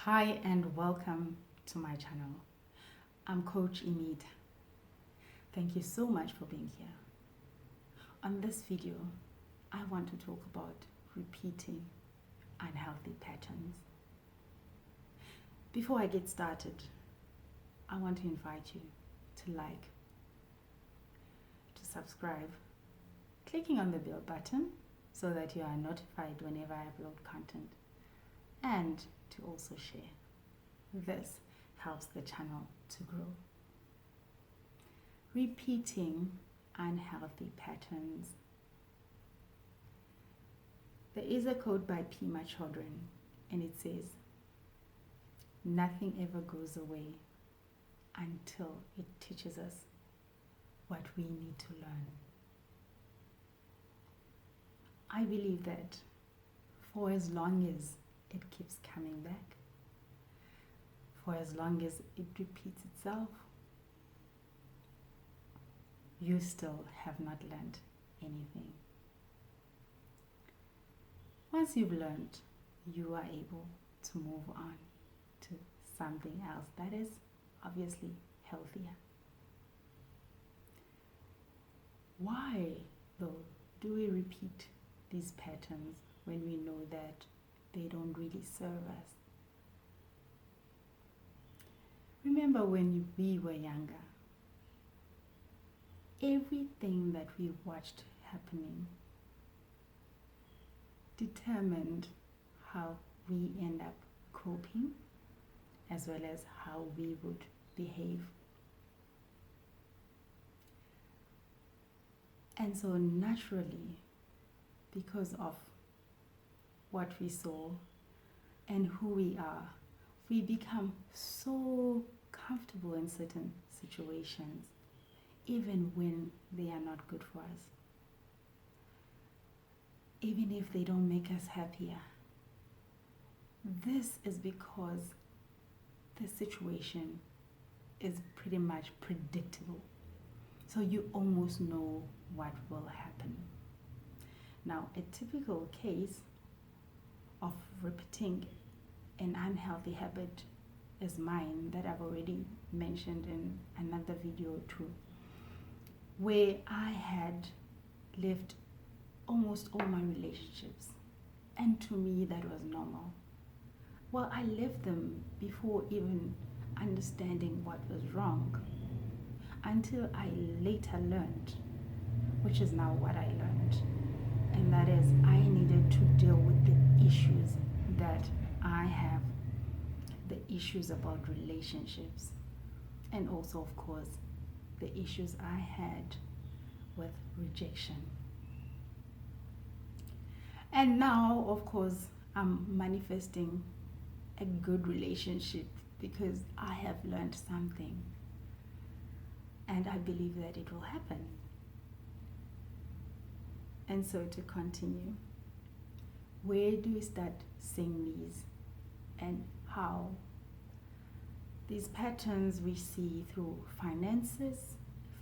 Hi and welcome to my channel. I'm Coach Imitha. Thank you so much for being here. On this video, I want to talk about repeating unhealthy patterns. Before I get started, I want to invite you to like, to subscribe, clicking on the bell button so that you are notified whenever I upload content, and to also share. This helps the channel to grow. Repeating unhealthy patterns. There is a quote by Pima Chodron, and it says, "Nothing ever goes away until it teaches us what we need to learn." I believe that for as long as it keeps coming back, for as long as it repeats itself, you still have not learned anything. Once you've learned, you are able to move on to something else that is obviously healthier. Why, though, do we repeat these patterns when we know that they don't really serve us? Remember when we were younger, everything that we watched happening determined how we end up coping, as well as how we would behave. And so naturally, because of what we saw and who we are, we become so comfortable in certain situations, even when they are not good for us, even if they don't make us happier. This is because the situation is pretty much predictable, so you almost know what will happen. Now, a typical case of repeating an unhealthy habit is mine, that I've already mentioned in another video or two, where I had lived almost all my relationships, and to me that was normal. Well, I lived them before even understanding what was wrong, until I later learned, which is now what I learned, and that is I needed to deal with the issues that I have, the issues about relationships, and also, of course, the issues I had with rejection. And now, of course, I'm manifesting a good relationship because I have learned something, and I believe that it will happen. And so, to continue, where do we start seeing these, and how? These patterns we see through finances,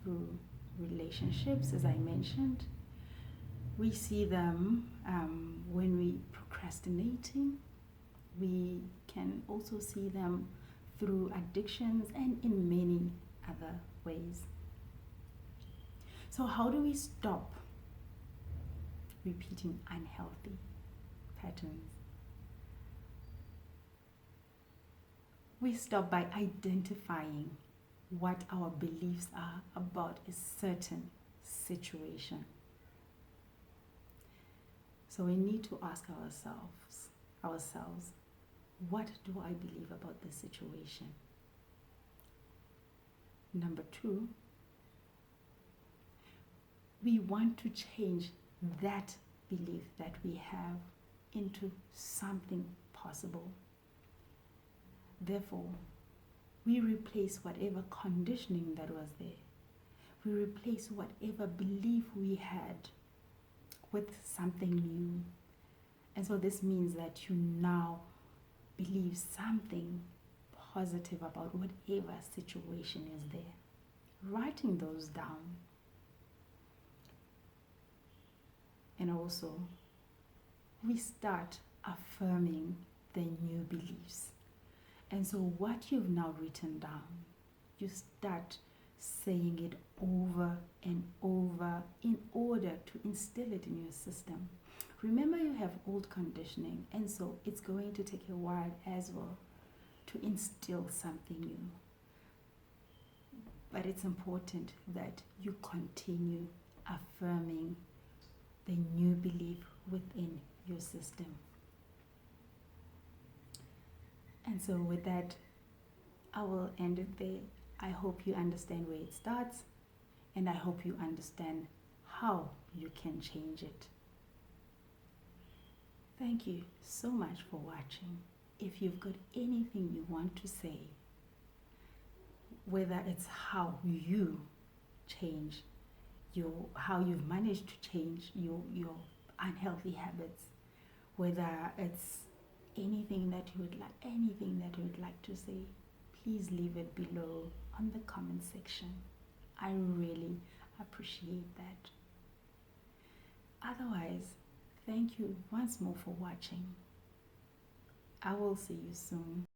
through relationships, as I mentioned. We see them when we procrastinating. We can also see them through addictions and in many other ways. So how do we stop repeating unhealthy patterns? We stop by identifying what our beliefs are about a certain situation. So we need to ask ourselves, what do I believe about this situation? Number two, we want to change that belief that we have into something possible. Therefore, we replace whatever conditioning that was there. We replace whatever belief we had with something new. And so this means that you now believe something positive about whatever situation is there. Writing those down. And also, we start affirming the new beliefs. And so what you've now written down, you start saying it over and over in order to instill it in your system. Remember, you have old conditioning, and so it's going to take a while as well to instill something new. But it's important that you continue affirming the new belief within your system. And so with that, I will end it there. I hope you understand where it starts, and I hope you understand how you can change it. Thank you so much for watching. If you've got anything you want to say, whether it's how you change how you've managed to change your unhealthy habits, whether it's anything that you would like to say, please leave it below on the comment section. I really appreciate that. Otherwise, thank you once more for watching. I will see you soon.